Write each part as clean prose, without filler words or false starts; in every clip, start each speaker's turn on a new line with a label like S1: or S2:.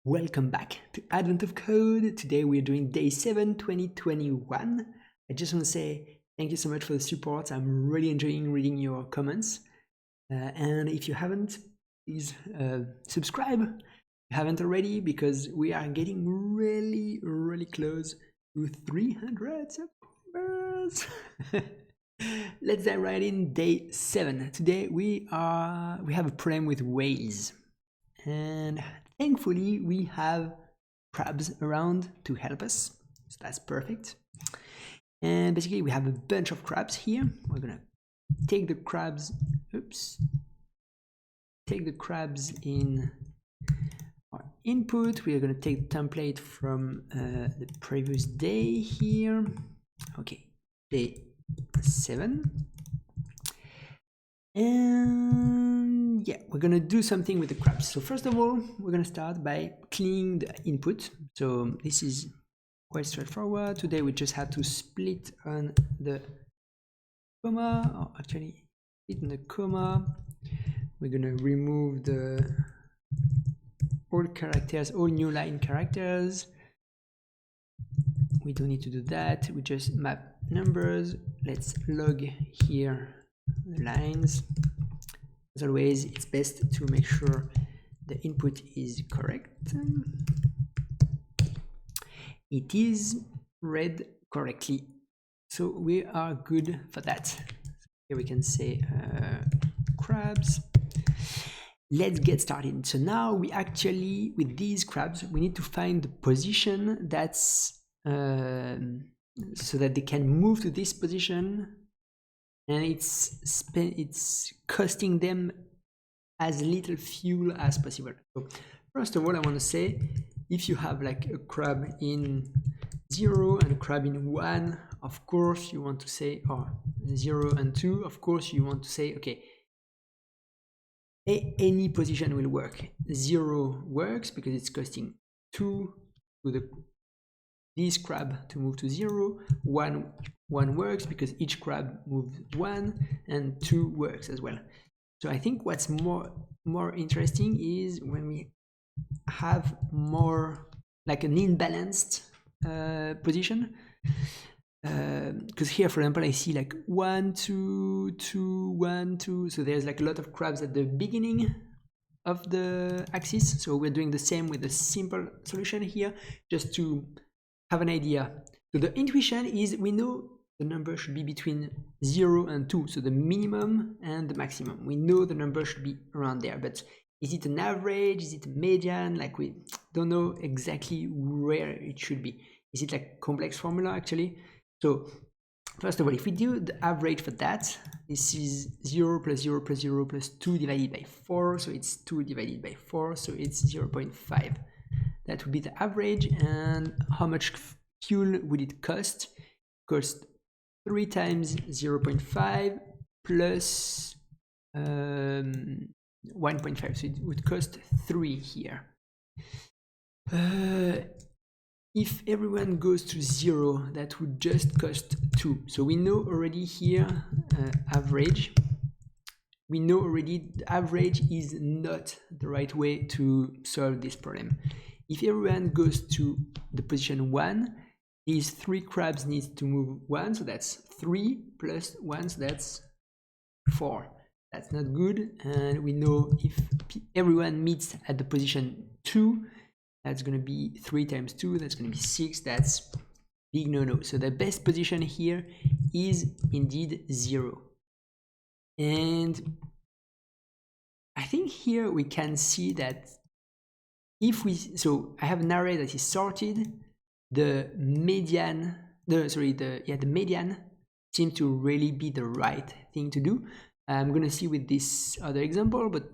S1: Welcome back to Advent of Code. Today we're doing day 7, 2021. I just want to say thank you so much for the support. I'm really enjoying reading your comments. And if you haven't, please subscribe if you haven't already, because we are getting really close to 300 subscribers. Let's dive right in. Day 7. Today we have a problem with Waze. And thankfully, we have crabs around to help us, so that's perfect. And basically, we have a bunch of crabs here. We're gonna take the crabs, take the crabs in our input. We are gonna take the template from the previous day here. Okay, day 7. And yeah, we're gonna do something with the crabs. So first of all, we're gonna start by cleaning the input. So this is quite straightforward. Today we just had to split on the comma, or actually split on the comma. We're gonna remove the old characters, all new line characters. We don't need to do that. We just map numbers. Let's log here the lines. As always, it's best to make sure the input is correct. It is read correctly, so we are good for that. Here we can say crabs. Let's get started. So now we actually, with these crabs, we need to find the position that's so that they can move to this position, and it's costing them as little fuel as possible. So first of all, I want to say, if you have like a crab in 0 and a crab in 1, of course you want to say, or 0 and 2, of course you want to say, okay, any position will work. 0 works because it's costing 2 to this crab to move to 0. 1 works because each crab moves 1, and 2 works as well. So I think what's more interesting is when we have more like an imbalanced position. Because here, for example, I see like 1, 2, 2, 1, 2. So there's like a lot of crabs at the beginning of the axis. So we're doing the same with a simple solution here, just to have an idea. So the intuition is, we know the number should be between 0 and 2, so the minimum and the maximum. We know the number should be around there, but is it an average? Is it a median? Like, we don't know exactly where it should be. Is it like complex formula actually? So first of all, if we do the average for that, this is 0 plus 0 plus 0 plus 2 divided by 4, so it's 2 divided by 4, so it's 0.5. That would be the average. And how much fuel would it cost? Cost 3 times 0.5 plus 1.5, so it would cost 3 here. If everyone goes to 0, that would just cost 2. So we know already here average. We know already the average is not the right way to solve this problem. If everyone goes to the position 1, these 3 crabs need to move 1, so that's 3 plus 1, so that's 4. That's not good. And we know if everyone meets at the position 2, that's going to be 3 times 2, that's going to be 6. That's big no-no. So the best position here is indeed 0. And I think here we can see that if we, so I have an array that is sorted, the median, the median seems to really be the right thing to do. I'm going to see with this other example, but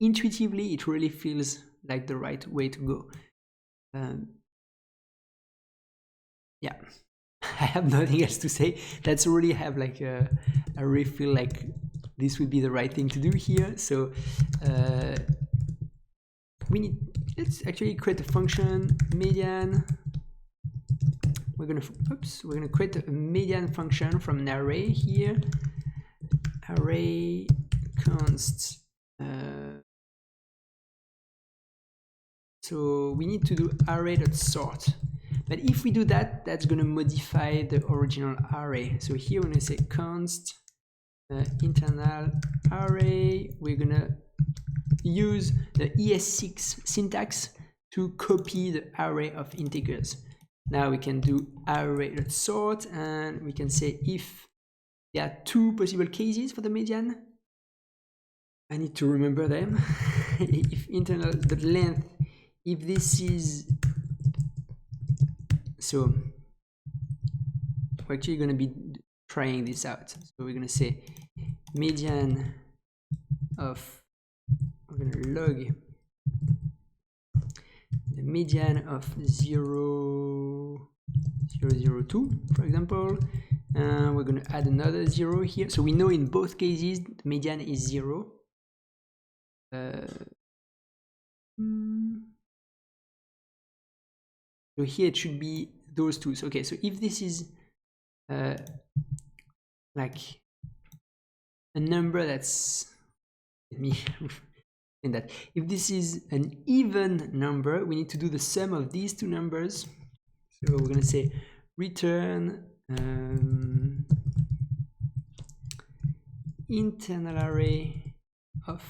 S1: intuitively it really feels like the right way to go. Yeah, I have nothing else to say. That's really have like I really feel like this would be the right thing to do here. So let's actually create a function median. We're gonna create a median function from an array here. Array const So we need to do array.sort. But if we do that, that's going to modify the original array. So here we're going to say const internal array. We're going to use the ES6 syntax to copy the array of integers. Now we can do array.sort, and we can say if there are two possible cases for the median. I need to remember them. If internal the length, if this is, so we're actually going to be trying this out. So we're going to say median of, we're going to log the median of 0, 0, 0, 2, for example. We're going to add another 0 here. So we know in both cases the median is 0. So here it should be those two. So, okay, so if this is like a number that's, let me in that, if this is an even number, we need to do the sum of these two numbers. So we're going to say return internal array of,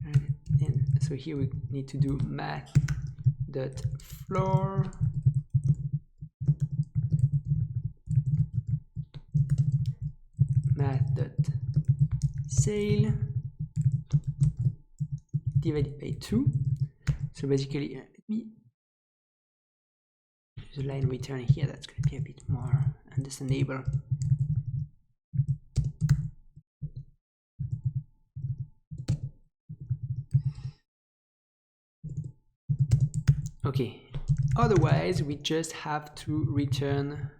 S1: and so here we need to do math.floor math.sale divided by 2. So basically, let me use a line return here. That's going to be a bit more understandable. Okay, otherwise we just have to return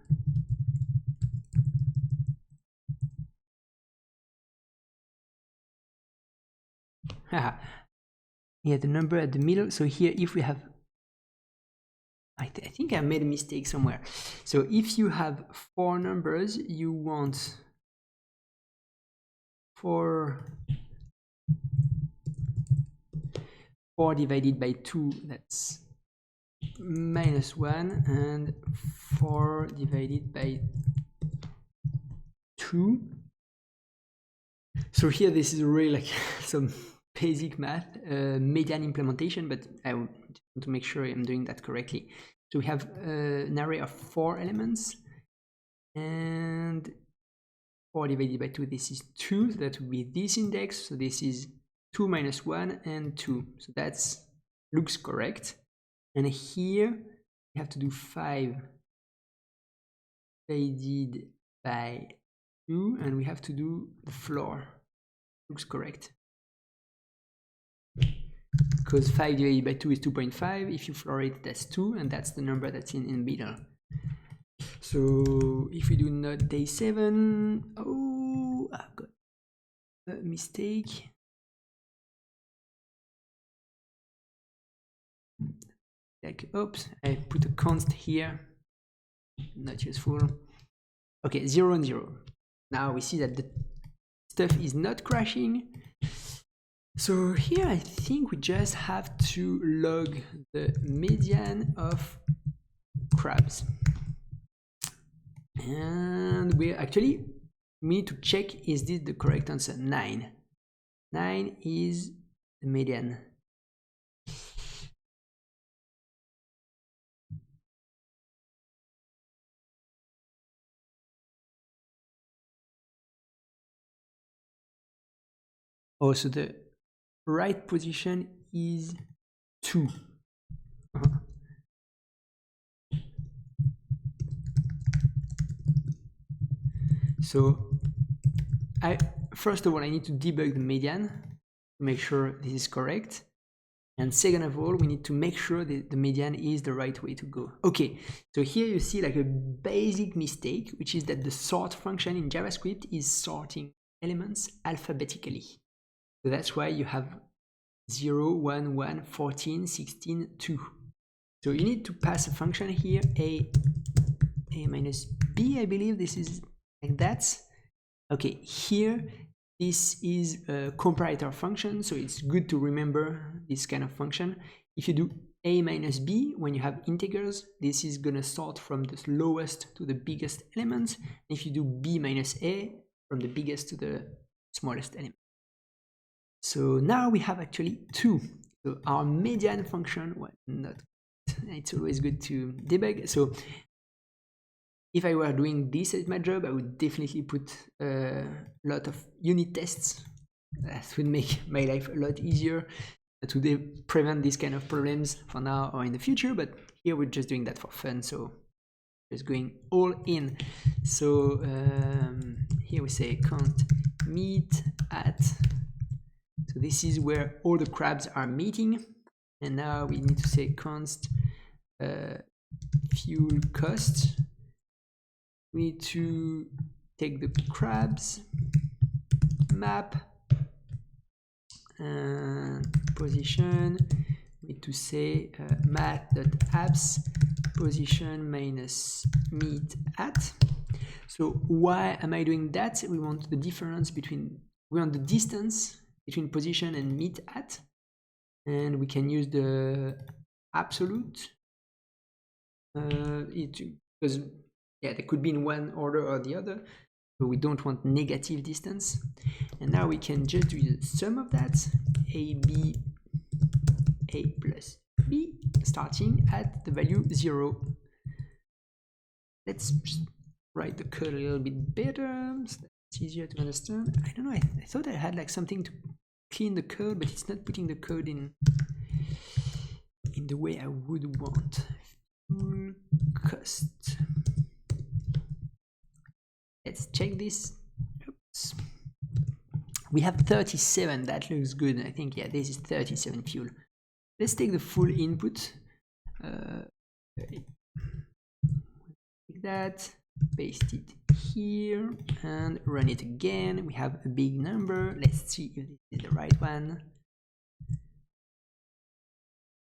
S1: yeah, the number at the middle. So here, if we have, I think I made a mistake somewhere. So if you have 4 numbers, you want 4 divided by 2, that's -1, and 4 divided by 2. So here this is really like some basic math, median implementation, but I want to make sure I'm doing that correctly. So we have an array of 4 elements, and 4 divided by 2, this is 2, so that would be this index. So this is 2 minus 1 and 2, so that's looks correct. And here we have to do 5 divided by 2, and we have to do the floor. Looks correct, because 5 divided by 2 is 2.5. If you floor it, that's 2, and that's the number that's in the middle. So if we do not day 7, oh, I've got a mistake. Like, oops, I put a const here, not useful. Okay, 0 and 0. Now we see that the stuff is not crashing. So here I think we just have to log the median of crabs. And we actually need to check, is this the correct answer? 9. 9 is the median. Oh, so the right position is 2. So first of all, I need to debug the median to make sure this is correct. And second of all, we need to make sure that the median is the right way to go. Okay, so here you see like a basic mistake, which is that the sort function in JavaScript is sorting elements alphabetically. So that's why you have 0, 1, 1, 14, 16, 2. So you need to pass a function here, a minus b, I believe this is like that. Okay, here this is a comparator function, so it's good to remember this kind of function. if you do a minus b, when you have integers, this is gonna sort from the lowest to the biggest element. If you do b minus a, from the biggest to the smallest element. So now we have actually 2. So our median function was not. It's always good to debug. So if I were doing this as my job, I would definitely put a lot of unit tests. That would make my life a lot easier to prevent these kind of problems for now or in the future. But here we're just doing that for fun. So just going all in. So here we say const meet at. So this is where all the crabs are meeting. And now we need to say const fuel cost. We need to take the crabs map and position. We need to say math.apps position minus meet at. So why am I doing that? We want the difference between, we want the distance between position and meet at, and we can use the absolute because yeah, they could be in one order or the other, but we don't want negative distance. And now we can just do the sum of that, ab a plus b, starting at the value 0. Let's just write the code a little bit better so it's easier to understand. I don't know, I thought I had like something to clean the code, but it's not putting the code in the way I would want. Full cost. Let's check this. Oops. We have 37. That looks good. I think, yeah, this is 37 fuel. Let's take the full input. Take that, paste it here, and run it again. We have a big number. Let's see if this is the right one.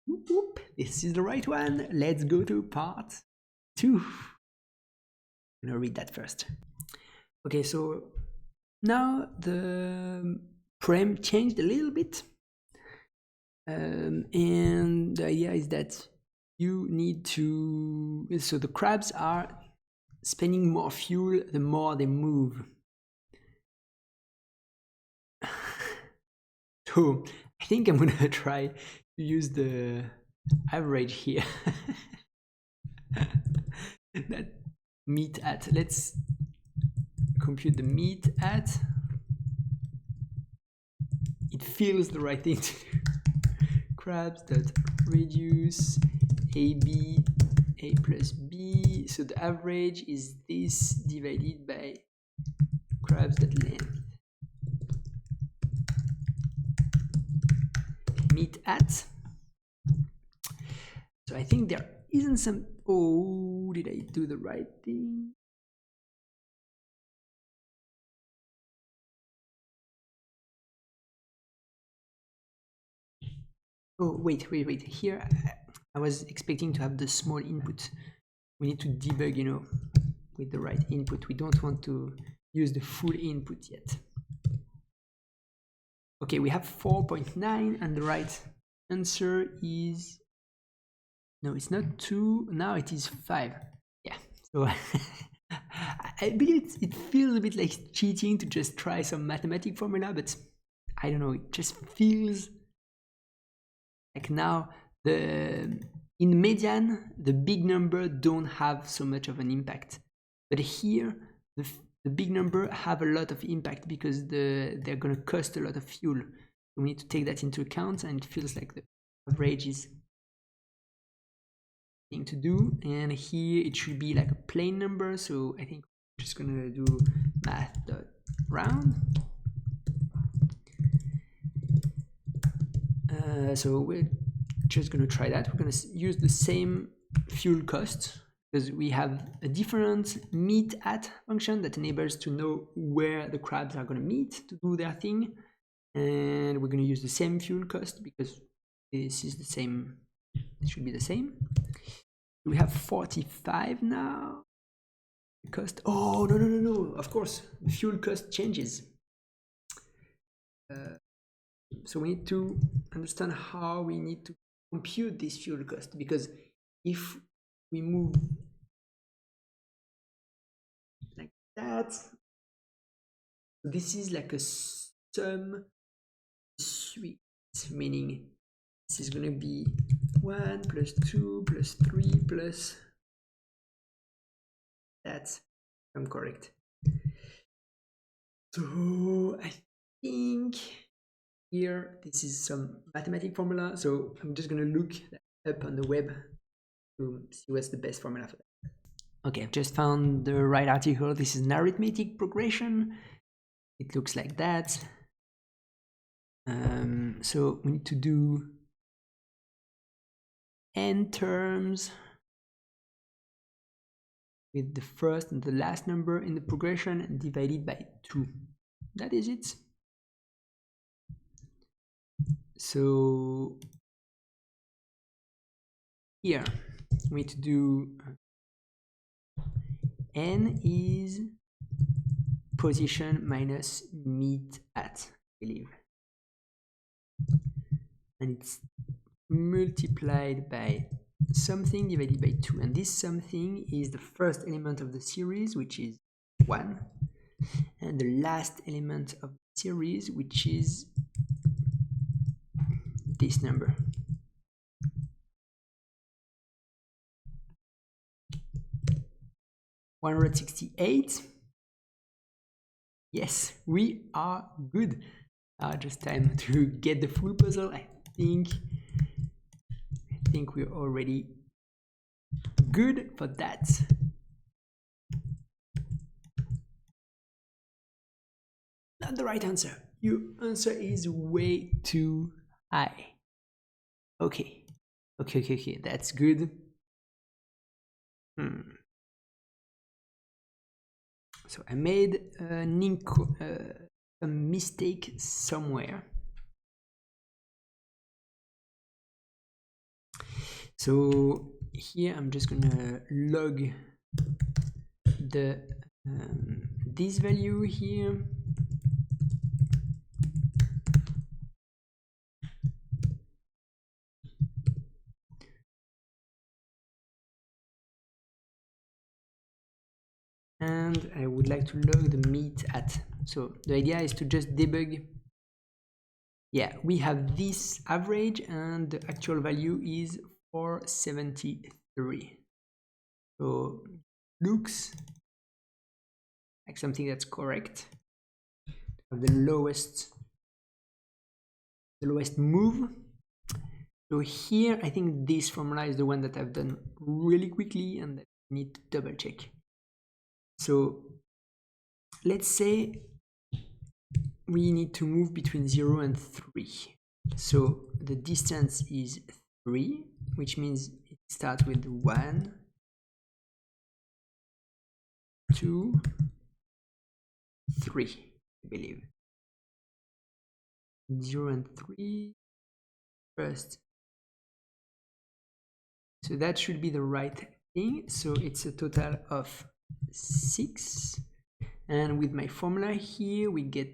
S1: Whoop, this is the right one. Let's go to part 2. I'm gonna read that first. Okay, so now the prem changed a little bit, and the idea is that you need to, so the crabs are spending more fuel the more they move. So I think I'm gonna try to use the average here. That meet at, let's compute the meet at. It feels the right thing to do. Crabs.reduce AB a plus b. So the average is this divided by crabs.length. Meet at. So I think there isn't some. Oh, did I do the right thing? Oh, wait. Here, I was expecting to have the small input. We need to debug, you know, with the right input. We don't want to use the full input yet. Okay, we have 4.9, and the right answer is, no, it's not 2. Now it is 5. Yeah, so I believe it feels a bit like cheating to just try some mathematical formula, but I don't know, it just feels like now in median, the big number don't have so much of an impact. But here, the big number have a lot of impact because they're going to cost a lot of fuel. We need to take that into account, and it feels like the average is thing to do. And here it should be like a plain number. So I think we're just going to do math.round. So we're just going to try that. We're going to use the same fuel cost because we have a different meet at function that enables to know where the crabs are going to meet to do their thing. And we're going to use the same fuel cost because this is the same. It should be the same. We have 45 now. The cost. Oh, no. Of course, the fuel cost changes. So we need to understand how we need to compute this fuel cost, because if we move like that, this is like a sum suite, meaning this is going to be 1 plus 2 plus 3 plus that. I'm correct. So I think here this is some mathematical formula, so I'm just going to look up on the web to see what's the best formula for that. Okay, I've just found the right article. This is an arithmetic progression. It looks like that. So we need to do n terms with the first and the last number in the progression and divided by 2. That is it. So here we need to do n is position minus meet at, I believe. And it's multiplied by something divided by 2, and this something is the first element of the series, which is 1, and the last element of the series, which is this number. $168. Yes, we are good. Just time to get the full puzzle. I think we're already good for that. Not the right answer. Your answer is way too high. Okay. That's good. So I made a mistake somewhere. So here I'm just gonna log the this value here. And I would like to log the meet at. So the idea is to just debug. Yeah, we have this average and the actual value is 473. So looks like something that's correct. The lowest move. So here I think this formula is the one that I've done really quickly and that I need to double check. So let's say we need to move between 0 and 3. So the distance is 3, which means it starts with 1, 2, 3, I believe. 0 and 3 first. So that should be the right thing. So it's a total of 6. And with my formula here, we get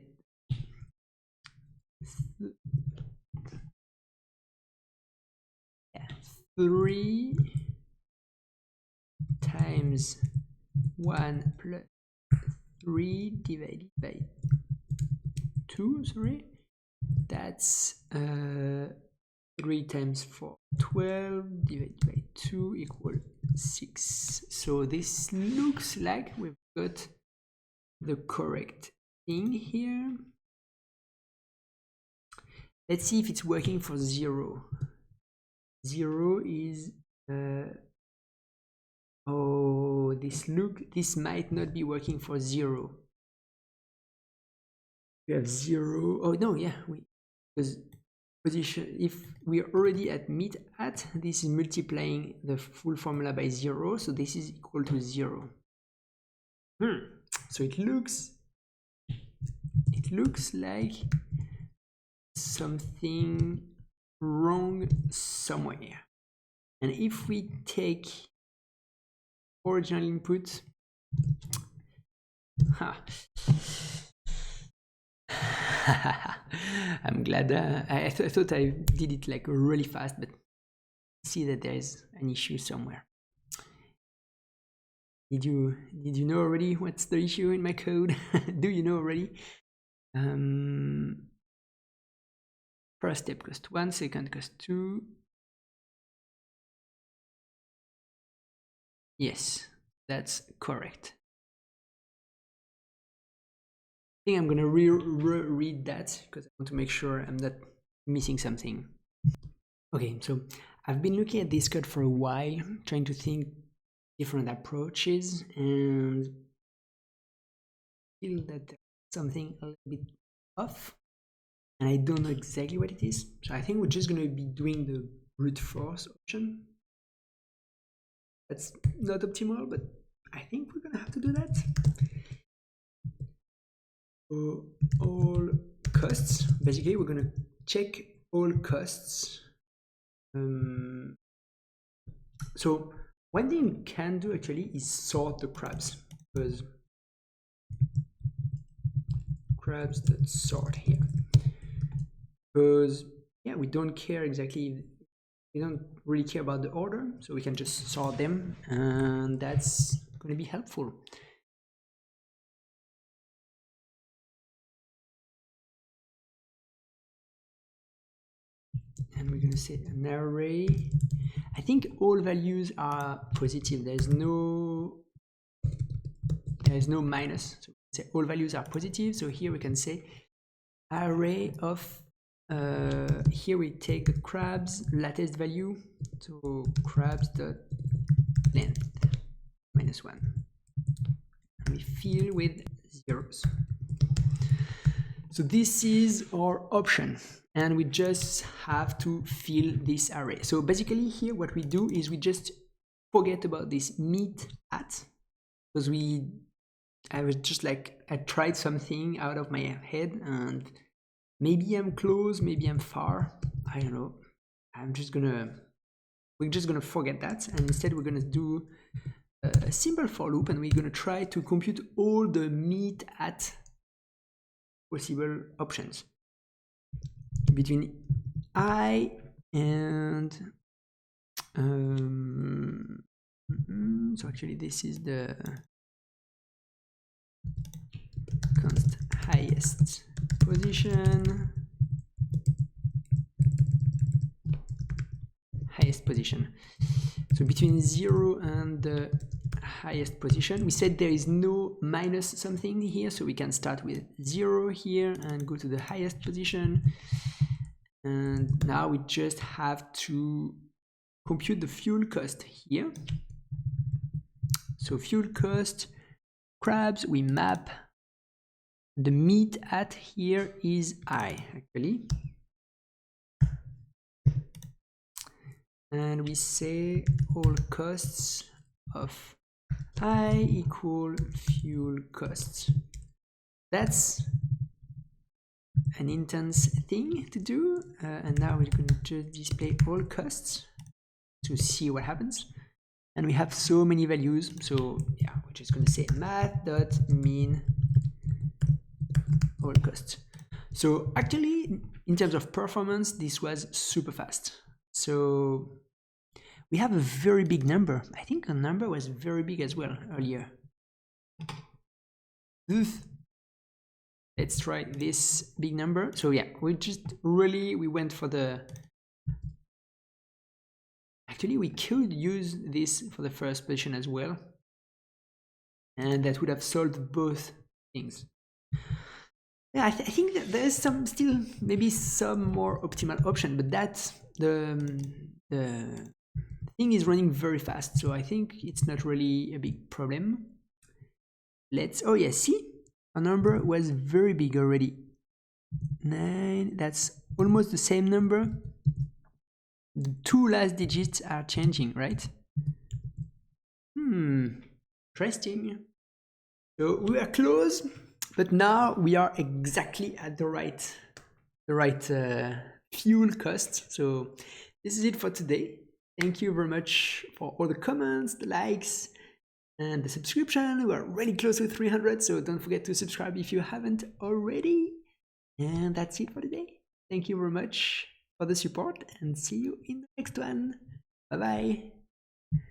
S1: 3 times 1 plus 3 divided by 2, sorry. That's 3 times 4, 12 divided by 2 equals 6. So this looks like we've got the correct thing here. Let's see if it's working for 0. 0 is oh, this might not be working for 0. We have 0. Oh no, yeah, because position, if we're already at meet at, this is multiplying the full formula by 0, so this is equal to 0. So it looks like something wrong somewhere. And if we take original input, I'm glad. I thought I did it like really fast, but see that there is an issue somewhere. Did you know already what's the issue in my code? Do you know already? First step cost 1, second cost 2. Yes, that's correct. I think I'm gonna reread that because I want to make sure I'm not missing something. Okay, so I've been looking at this code for a while, trying to think different approaches, and feel that there's something a little bit off, and I don't know exactly what it is. So I think we're just gonna be doing the brute force option. That's not optimal, but I think we're gonna have to do that. So all costs, basically we're gonna check all costs. So one thing we can do actually is sort the crabs, because crabs.sort here, because yeah, we don't care exactly, we don't really care about the order, so we can just sort them, and that's going to be helpful. And we're going to say an array. I think all values are positive. There's no minus. So we say all values are positive. So here we can say array of. Here we take the crabs latest value. So crabs dot length -1. And we fill with zeros. So this is our option, and we just have to fill this array. So basically here what we do is we just forget about this meet at, because I was just like, I tried something out of my head, and maybe I'm close, maybe I'm far, I don't know. We're just gonna forget that, and instead we're gonna do a simple for loop, and we're gonna try to compute all the meet at possible options between I and so actually this is the const highest position, so between 0 and the highest position. We said there is no minus something here, so we can start with 0 here and go to the highest position. And now we just have to compute the fuel cost here. So fuel cost, crabs, we map. The meet at here is I, actually. And we say all costs of I equal fuel costs. That's an intense thing to do, and now we're going to just display all costs to see what happens. And we have so many values, so yeah, we're just going to say math.mean all costs. So actually, in terms of performance, this was super fast. So we have a very big number. I think the number was very big as well earlier. Oof. Let's try this big number. So yeah, we went for the, actually we could use this for the first position as well, and that would have solved both things. Yeah, I think that there's still maybe some more optimal option, but that's the thing is running very fast, so I think it's not really a big problem. Oh yeah, see, our number was very big already. 9, that's almost the same number. The 2 last digits are changing, right? Interesting. So we are close, but now we are exactly at the right fuel cost. So this is it for today. Thank you very much for all the comments, the likes, and the subscription. We are really close to 300, so don't forget to subscribe if you haven't already. And that's it for today. Thank you very much for the support, and see you in the next one. Bye bye.